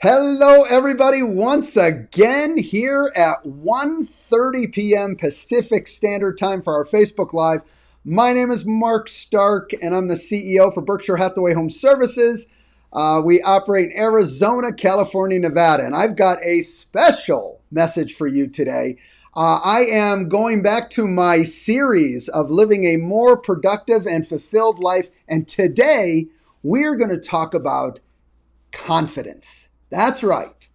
Hello, everybody, once again here at 1:30 p.m. Pacific Standard Time for our Facebook Live. My name is Mark Stark, and I'm the CEO for Berkshire Hathaway Home Services. We operate in Arizona, California, Nevada, and I've got a special message for you today. I am going back to my series of living a more productive and fulfilled life, and today we're going to talk about confidence. That's right,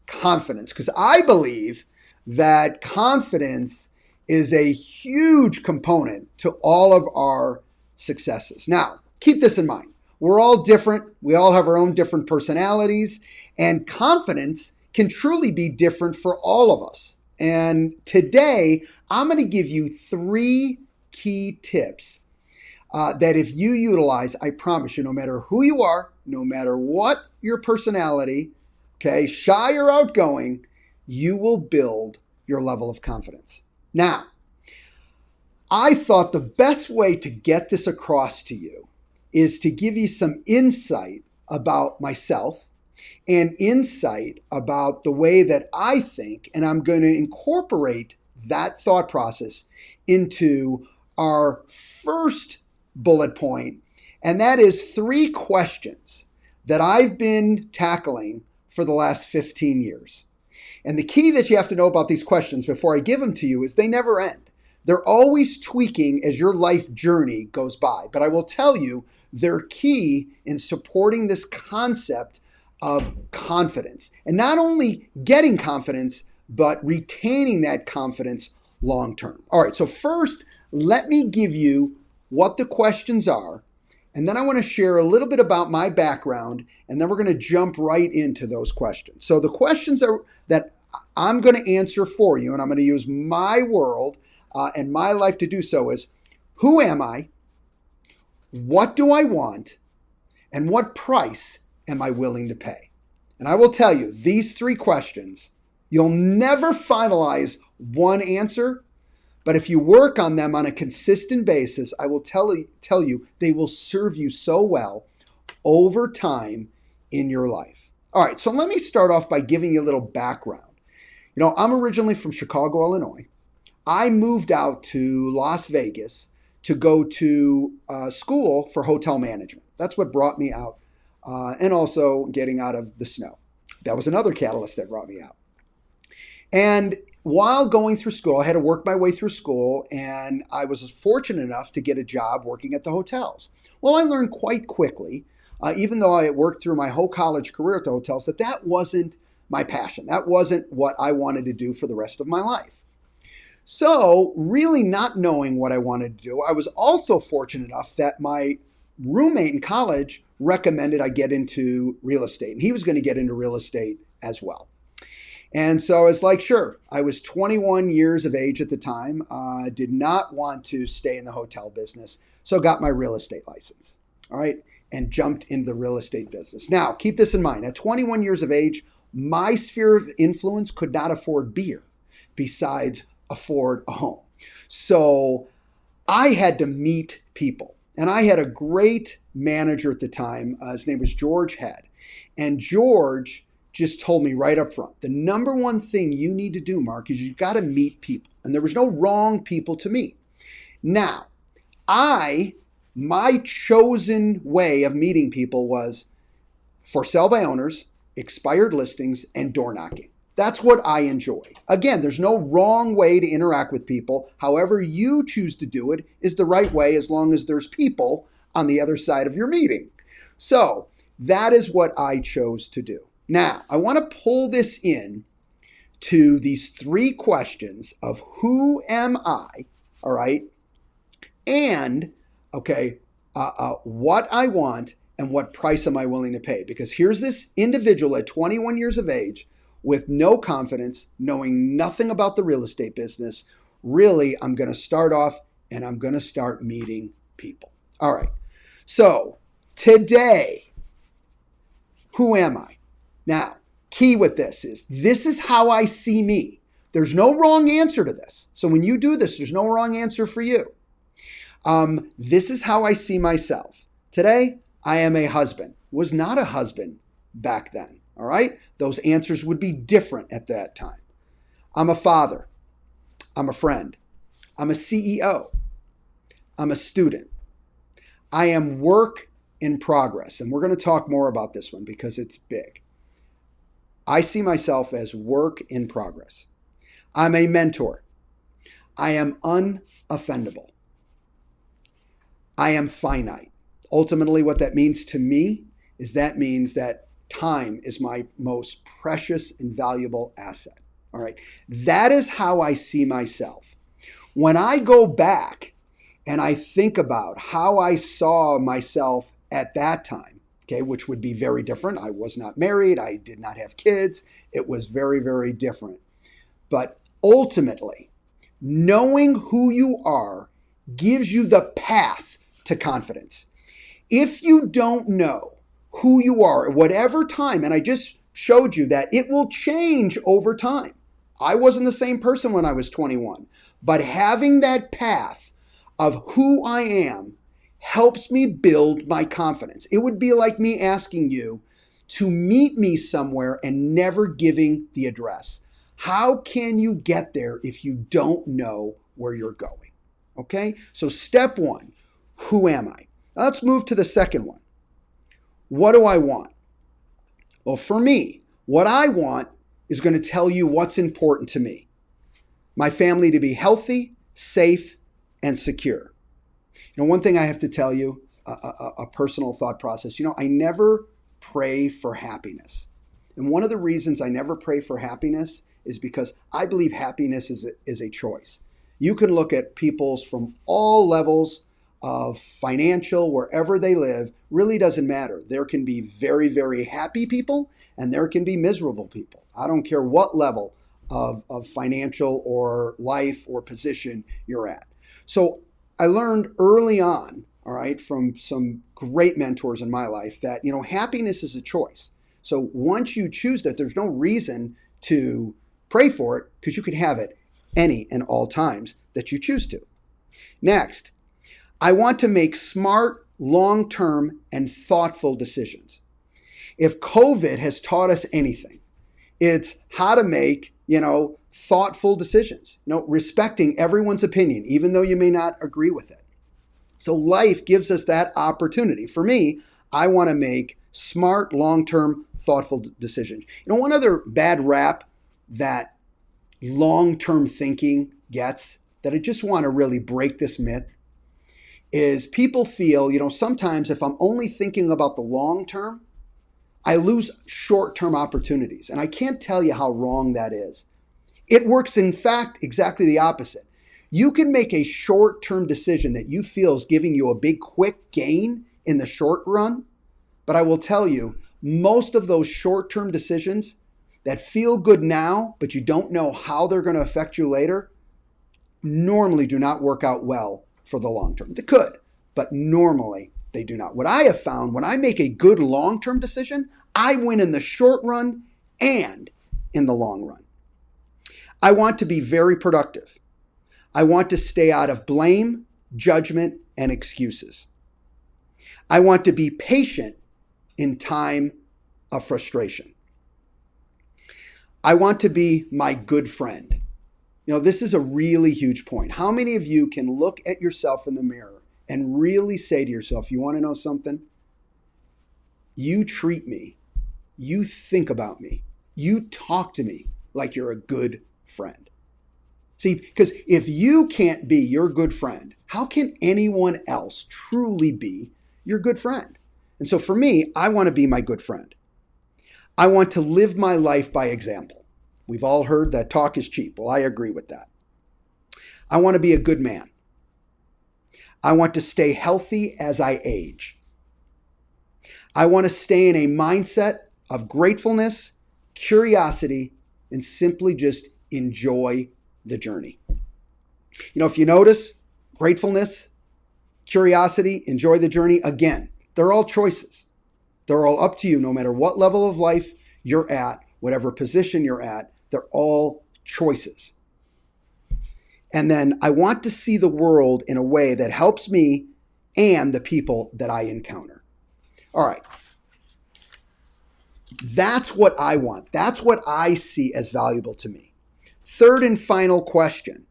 confidence. Because I believe that confidence is a huge component to all of our successes. Now, keep this in mind. We're all different. We all have our own different personalities, and confidence can truly be different for all of us. And today, I'm going to give you 3 key tips that if you utilize, I promise you, no matter who you are, no matter what your personality, okay, shy or outgoing, you will build your level of confidence. Now, I thought the best way to get this across to you is to give you some insight about myself and insight about the way that I think, and I'm going to incorporate that thought process into our first bullet point, and that is 3 questions that I've been tackling for the last 15 years. And the key that you have to know about these questions before I give them to you is they never end. They're always tweaking as your life journey goes by. But I will tell you, they're key in supporting this concept of confidence. And not only getting confidence, but retaining that confidence long term. All right, so first, let me give you what the questions are, and then I want to share a little bit about my background, and then we're going to jump right into those questions. So the questions that I'm going to answer for you, and I'm going to use my world and my life to do so, is who am I, what do I want, and what price am I willing to pay? And I will tell you, these 3 questions, you'll never finalize one answer. But if you work on them on a consistent basis, I will tell you, they will serve you so well over time in your life. All right, so let me start off by giving you a little background. You know, I'm originally from Chicago, Illinois. I moved out to Las Vegas to go to school for hotel management. That's what brought me out, and also getting out of the snow. That was another catalyst that brought me out. And while going through school, I had to work my way through school, and I was fortunate enough to get a job working at the hotels. Well, I learned quite quickly, even though I worked through my whole college career at the hotels, that wasn't my passion. That wasn't what I wanted to do for the rest of my life. So, really not knowing what I wanted to do, I was also fortunate enough that my roommate in college recommended I get into real estate, and he was going to get into real estate as well. And so it's like, sure, I was 21 years of age at the time, did not want to stay in the hotel business, so got my real estate license, all right, and jumped into the real estate business. Now, keep this in mind. At 21 years of age, my sphere of influence could not afford beer besides afford a home. So I had to meet people. And I had a great manager at the time. His name was George Head. And George just told me right up front, the number one thing you need to do, Mark, is you've got to meet people. And there was no wrong people to meet. Now, my chosen way of meeting people was for sale by owners, expired listings, and door knocking. That's what I enjoyed. Again, there's no wrong way to interact with people. However you choose to do it is the right way, as long as there's people on the other side of your meeting. So that is what I chose to do. Now, I want to pull this in to these 3 questions of who am I, all right, and, okay, what I want and what price am I willing to pay? Because here's this individual at 21 years of age with no confidence, knowing nothing about the real estate business. Really, I'm going to start off and I'm going to start meeting people. All right, so today, who am I? Now, key with this is how I see me. There's no wrong answer to this. So when you do this, there's no wrong answer for you. This is how I see myself. Today, I am a husband. Was not a husband back then. All right? Those answers would be different at that time. I'm a father. I'm a friend. I'm a CEO. I'm a student. I am work in progress. And we're going to talk more about this one because it's big. I see myself as work in progress. I'm a mentor. I am unoffendable. I am finite. Ultimately, what that means to me is that means that time is my most precious and valuable asset. All right. That is how I see myself. When I go back and I think about how I saw myself at that time, okay, which would be very different. I was not married. I did not have kids. It was very, very different. But ultimately, knowing who you are gives you the path to confidence. If you don't know who you are at whatever time, and I just showed you that it will change over time. I wasn't the same person when I was 21, but having that path of who I am helps me build my confidence. It would be like me asking you to meet me somewhere and never giving the address. How can you get there if you don't know where you're going? Okay, so step one, who am I? Now let's move to the second one. What do I want? Well, for me, what I want is going to tell you what's important to me. My family to be healthy, safe, and secure. You know, one thing I have to tell you, a personal thought process, I never pray for happiness. And one of the reasons I never pray for happiness is because I believe happiness is a choice. You can look at people's from all levels of financial, wherever they live, really doesn't matter. There can be very, very happy people and there can be miserable people. I don't care what level of financial or life or position you're at. So I learned early on, all right, from some great mentors in my life that, happiness is a choice. So once you choose that, there's no reason to pray for it because you can have it any and all times that you choose to. Next, I want to make smart, long-term, and thoughtful decisions. If COVID has taught us anything, it's how to make, thoughtful decisions, respecting everyone's opinion, even though you may not agree with it. So life gives us that opportunity. For me, I want to make smart, long-term, thoughtful decisions. One other bad rap that long-term thinking gets, that I just want to really break this myth, is people feel, sometimes if I'm only thinking about the long term, I lose short-term opportunities. And I can't tell you how wrong that is. It works, in fact, exactly the opposite. You can make a short-term decision that you feel is giving you a big, quick gain in the short run. But I will tell you, most of those short-term decisions that feel good now, but you don't know how they're going to affect you later, normally do not work out well for the long term. They could, but normally they do not. What I have found, when I make a good long-term decision, I win in the short run and in the long run. I want to be very productive. I want to stay out of blame, judgment, and excuses. I want to be patient in time of frustration. I want to be my good friend. This is a really huge point. How many of you can look at yourself in the mirror and really say to yourself, you want to know something? You treat me, you think about me, you talk to me like you're a good friend. See, because if you can't be your good friend, how can anyone else truly be your good friend? And so for me, I want to be my good friend. I want to live my life by example. We've all heard that talk is cheap. Well, I agree with that. I want to be a good man. I want to stay healthy as I age. I want to stay in a mindset of gratefulness, curiosity, and simply just enjoy the journey. If you notice, gratefulness, curiosity, enjoy the journey, again, they're all choices. They're all up to you, no matter what level of life you're at, whatever position you're at, they're all choices. And then I want to see the world in a way that helps me and the people that I encounter. All right. That's what I want. That's what I see as valuable to me. Third and final question.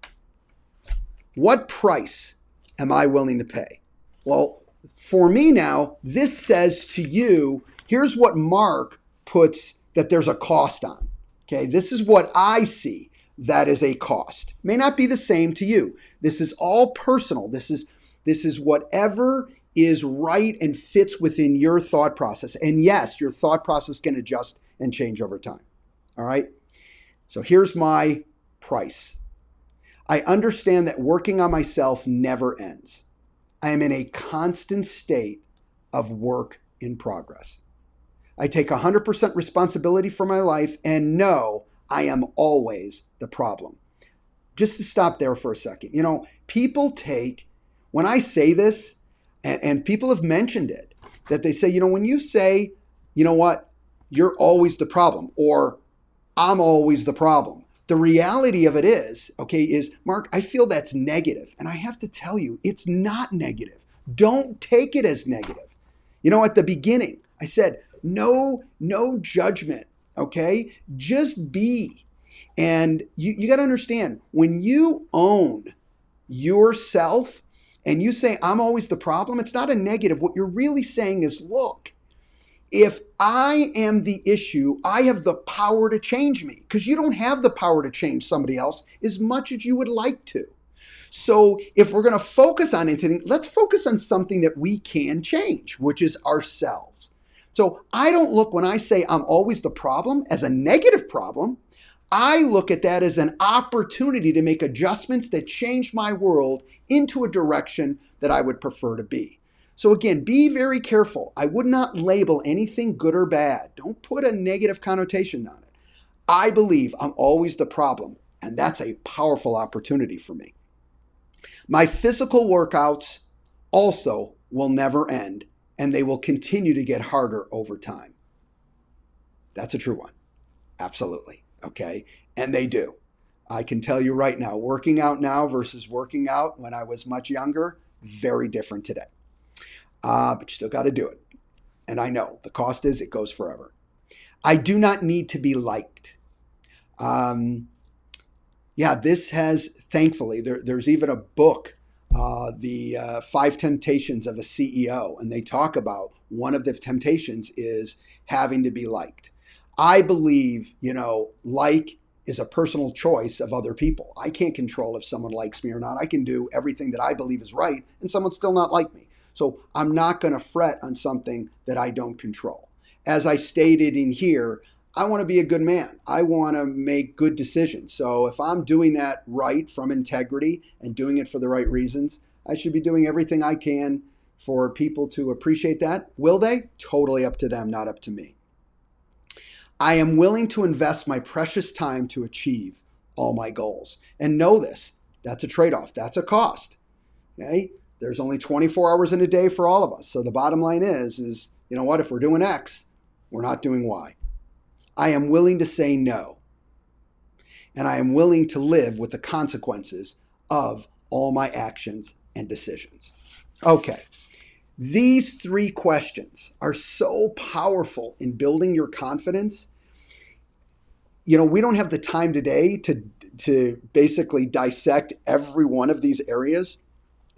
What price am I willing to pay? Well, for me now, this says to you, here's what Mark puts that there's a cost on. Okay, this is what I see that is a cost. May not be the same to you. This is all personal. This is whatever is right and fits within your thought process. And yes, your thought process can adjust and change over time. All right? So here's my price. I understand that working on myself never ends. I am in a constant state of work in progress. I take 100% responsibility for my life and know I am always the problem. Just to stop there for a second. People when I say this, and people have mentioned it, that they say, when you say, you know what, you're always the problem, or I'm always the problem. The reality of it is, Mark, I feel that's negative. And I have to tell you, it's not negative. Don't take it as negative. At the beginning, I said, no judgment, okay? Just be. And you got to understand, when you own yourself and you say, I'm always the problem, it's not a negative. What you're really saying is, look, if I am the issue, I have the power to change me, because you don't have the power to change somebody else as much as you would like to. So if we're going to focus on anything, let's focus on something that we can change, which is ourselves. So I don't look, when I say I'm always the problem, as a negative problem. I look at that as an opportunity to make adjustments that change my world into a direction that I would prefer to be. So again, be very careful. I would not label anything good or bad. Don't put a negative connotation on it. I believe I'm always the problem, and that's a powerful opportunity for me. My physical workouts also will never end, and they will continue to get harder over time. That's a true one. Absolutely. Okay. And they do. I can tell you right now, working out now versus working out when I was much younger, very different today. But you still got to do it. And I know the cost is it goes forever. I do not need to be liked. This has, thankfully, there's even a book, the 5 Temptations of a CEO, and they talk about one of the temptations is having to be liked. I believe, like is a personal choice of other people. I can't control if someone likes me or not. I can do everything that I believe is right and someone still not like me. So I'm not going to fret on something that I don't control. As I stated in here, I want to be a good man. I want to make good decisions. So if I'm doing that right from integrity and doing it for the right reasons, I should be doing everything I can for people to appreciate that. Will they? Totally up to them, not up to me. I am willing to invest my precious time to achieve all my goals. And know this, that's a trade-off. That's a cost. Okay? There's only 24 hours in a day for all of us. So the bottom line is, you know what? If we're doing X, we're not doing Y. I am willing to say no. And I am willing to live with the consequences of all my actions and decisions. Okay. These 3 questions are so powerful in building your confidence. We don't have the time today to basically dissect every one of these areas.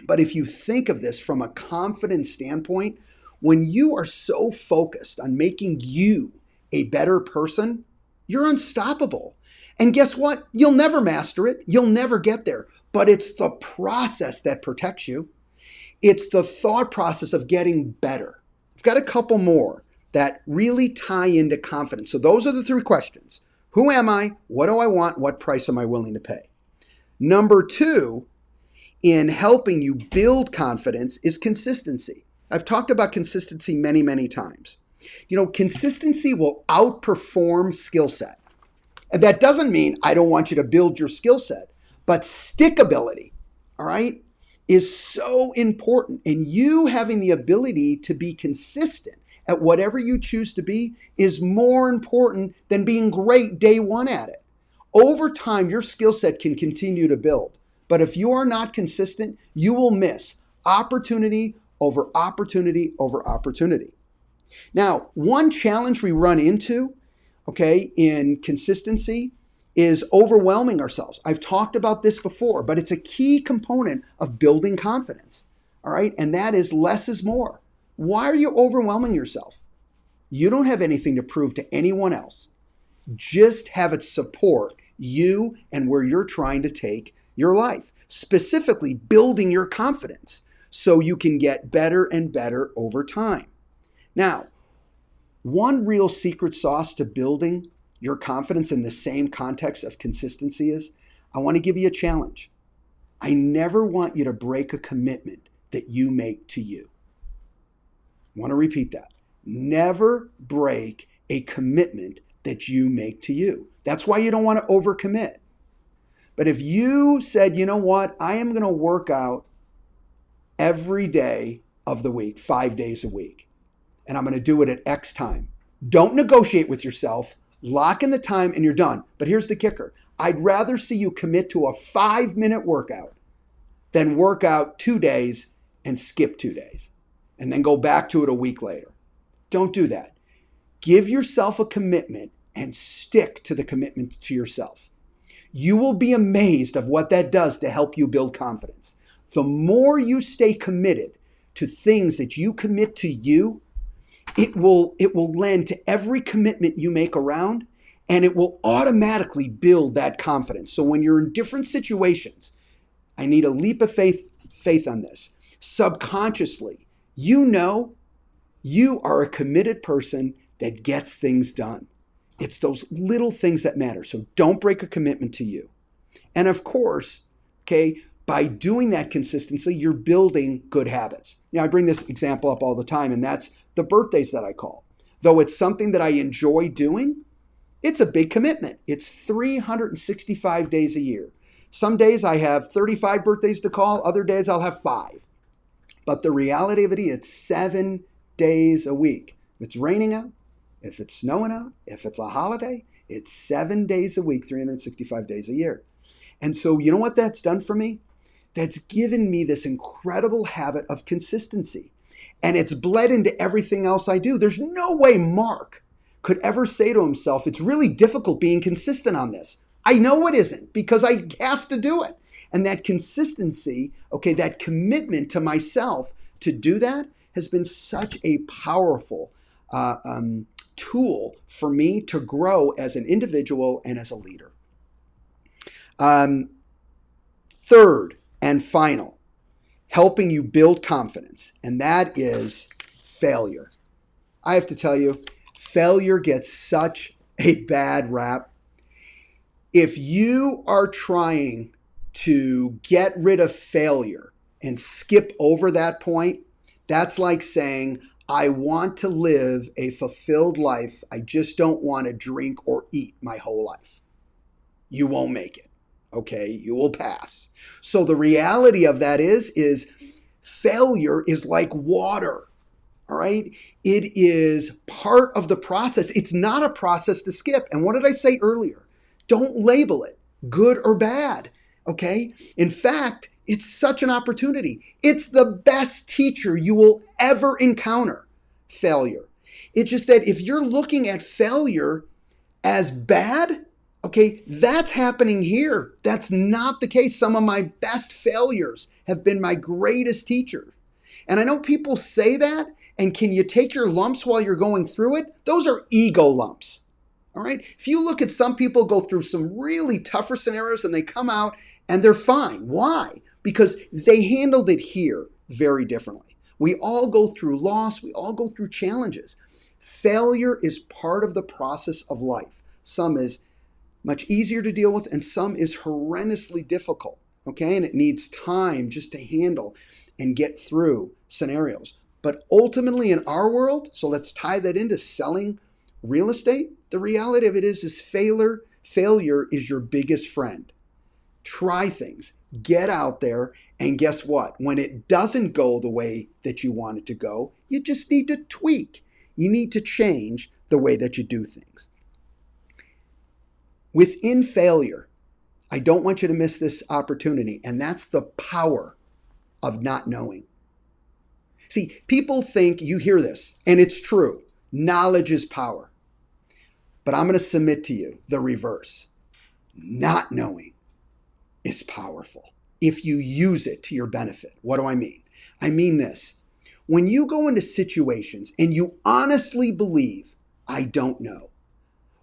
But if you think of this from a confidence standpoint, when you are so focused on making you a better person, you're unstoppable. And guess what? You'll never master it. You'll never get there. But it's the process that protects you. It's the thought process of getting better. I've got a couple more that really tie into confidence. So those are the 3 questions. Who am I? What do I want? What price am I willing to pay? Number 2, in helping you build confidence, is consistency. I've talked about consistency many, many times. Consistency will outperform skill set. And that doesn't mean I don't want you to build your skill set, but stickability, all right, is so important. And you having the ability to be consistent at whatever you choose to be is more important than being great day one at it. Over time, your skill set can continue to build. But if you are not consistent, you will miss opportunity over opportunity over opportunity. Now, one challenge we run into, okay, in consistency is overwhelming ourselves. I've talked about this before, but it's a key component of building confidence. All right. And that is less is more. Why are you overwhelming yourself? You don't have anything to prove to anyone else. Just have it support you and where you're trying to take your life, specifically building your confidence so you can get better and better over time. Now, one real secret sauce to building your confidence in the same context of consistency is I want to give you a challenge. I never want you to break a commitment that you make to you. I want to repeat that. Never break a commitment that you make to you. That's why you don't want to overcommit. But if you said, you know what, I am going to work out every day of the week, 5 days a week, and I'm going to do it at X time. Don't negotiate with yourself. Lock in the time and you're done. But here's the kicker. I'd rather see you commit to a 5-minute workout than work out 2 days and skip 2 days and then go back to it a week later. Don't do that. Give yourself a commitment and stick to the commitment to yourself. You will be amazed of what that does to help you build confidence. The more you stay committed to things that you commit to you, it will lend to every commitment you make around, and it will automatically build that confidence. So when you're in different situations, I need a leap of faith on this. Subconsciously, you know you are a committed person that gets things done. It's those little things that matter. So don't break a commitment to you. And of course, okay, by doing that consistently, you're building good habits. I bring this example up all the time, and that's the birthdays that I call. Though it's something that I enjoy doing, it's a big commitment. It's 365 days a year. Some days I have 35 birthdays to call, other days I'll have 5. But the reality of it is it's 7 days a week. If it's raining out, if it's snowing out, if it's a holiday, it's 7 days a week, 365 days a year. And so you know what that's done for me? That's given me this incredible habit of consistency. And it's bled into everything else I do. There's no way Mark could ever say to himself, it's really difficult being consistent on this. I know it isn't because I have to do it. And that consistency, okay, that commitment to myself to do that has been such a powerful tool for me to grow as an individual and as a leader. Third and final, helping you build confidence, and that is failure. I have to tell you, failure gets such a bad rap. If you are trying to get rid of failure and skip over that point, that's like saying, I want to live a fulfilled life. I just don't want to drink or eat my whole life. You won't make it. Okay, you will pass. So the reality of that is failure is like water. All right. It is part of the process. It's not a process to skip. And what did I say earlier? Don't label it good or bad. Okay. In fact, it's such an opportunity. It's the best teacher you will ever encounter, failure. It's just that if you're looking at failure as bad, okay, that's happening here. That's not the case. Some of my best failures have been my greatest teachers. And I know people say that, and can you take your lumps while you're going through it? Those are ego lumps. All right. If you look at some people go through some really tougher scenarios and they come out and they're fine. Why? Because they handled it here very differently. We all go through loss. We all go through challenges. Failure is part of the process of life. Some is much easier to deal with and some is horrendously difficult. Okay. And it needs time just to handle and get through scenarios. But ultimately in our world, so let's tie that into selling real estate. The reality of it is failure is your biggest friend. Try things, get out there, and guess what? When it doesn't go the way that you want it to go, you just need to tweak. You need to change the way that you do things. Within failure, I don't want you to miss this opportunity, and that's the power of not knowing. See, people think, you hear this, and it's true. Knowledge is power. But I'm going to submit to you the reverse. Not knowing is powerful if you use it to your benefit. What do I mean? I mean this. When you go into situations and you honestly believe, I don't know,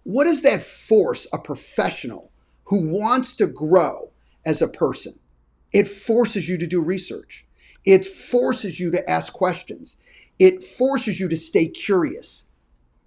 what does that force a professional who wants to grow as a person? It forces you to do research. It forces you to ask questions. It forces you to stay curious,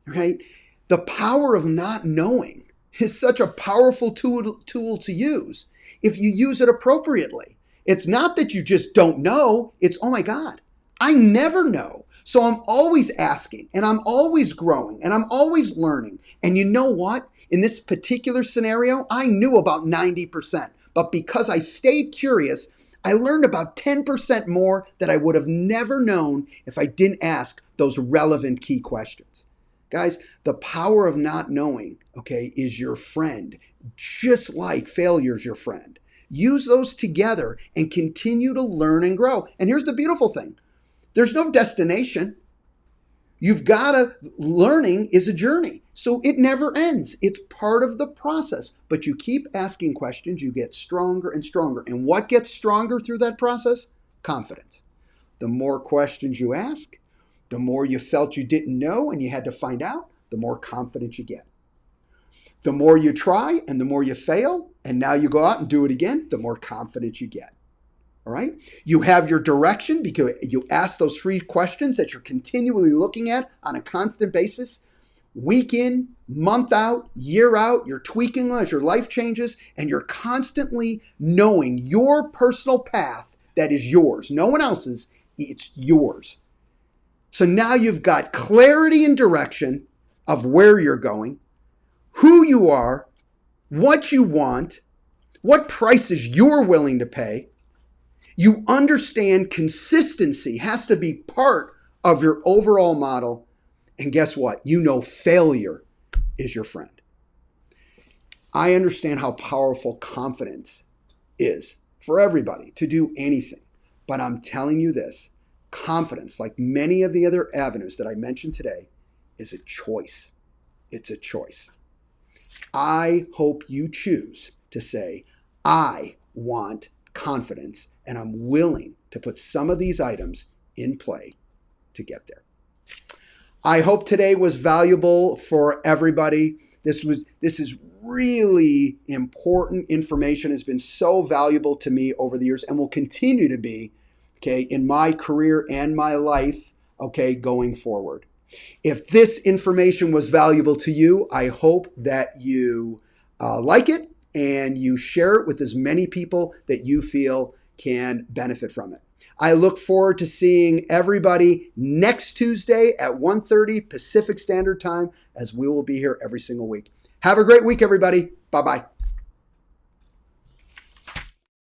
right? The power of not knowing is such a powerful tool to use if you use it appropriately. It's not that you just don't know. It's, oh my God, I never know. So I'm always asking, and I'm always growing, and I'm always learning. And you know what? In this particular scenario, I knew about 90%. But because I stayed curious, I learned about 10% more that I would have never known if I didn't ask those relevant key questions. Guys, the power of not knowing, okay, is your friend, just like failure is your friend. Use those together and continue to learn and grow. And here's the beautiful thing. There's no destination. You've got to, learning is a journey. So it never ends. It's part of the process. But you keep asking questions, you get stronger and stronger. And what gets stronger through that process? Confidence. The more questions you ask, the more you felt you didn't know and you had to find out, the more confident you get. The more you try and the more you fail, and now you go out and do it again, the more confident you get. All right? You have your direction because you ask those 3 questions that you're continually looking at on a constant basis. Week in, month out, year out, you're tweaking them as your life changes, and you're constantly knowing your personal path that is yours. No one else's, it's yours. So now you've got clarity and direction of where you're going, who you are, what you want, what prices you're willing to pay. You understand consistency has to be part of your overall model. And guess what? You know failure is your friend. I understand how powerful confidence is for everybody to do anything. But I'm telling you this, confidence, like many of the other avenues that I mentioned today, is a choice. It's a choice. I hope you choose to say, I want confidence, and I'm willing to put some of these items in play to get there. I hope today was valuable for everybody. This is really important information. Has been so valuable to me over the years and will continue to be, okay, in my career and my life, okay, going forward. If this information was valuable to you, I hope that you like it and you share it with as many people that you feel can benefit from it. I look forward to seeing everybody next Tuesday at 1:30 Pacific Standard Time, as we will be here every single week. Have a great week, everybody. Bye-bye.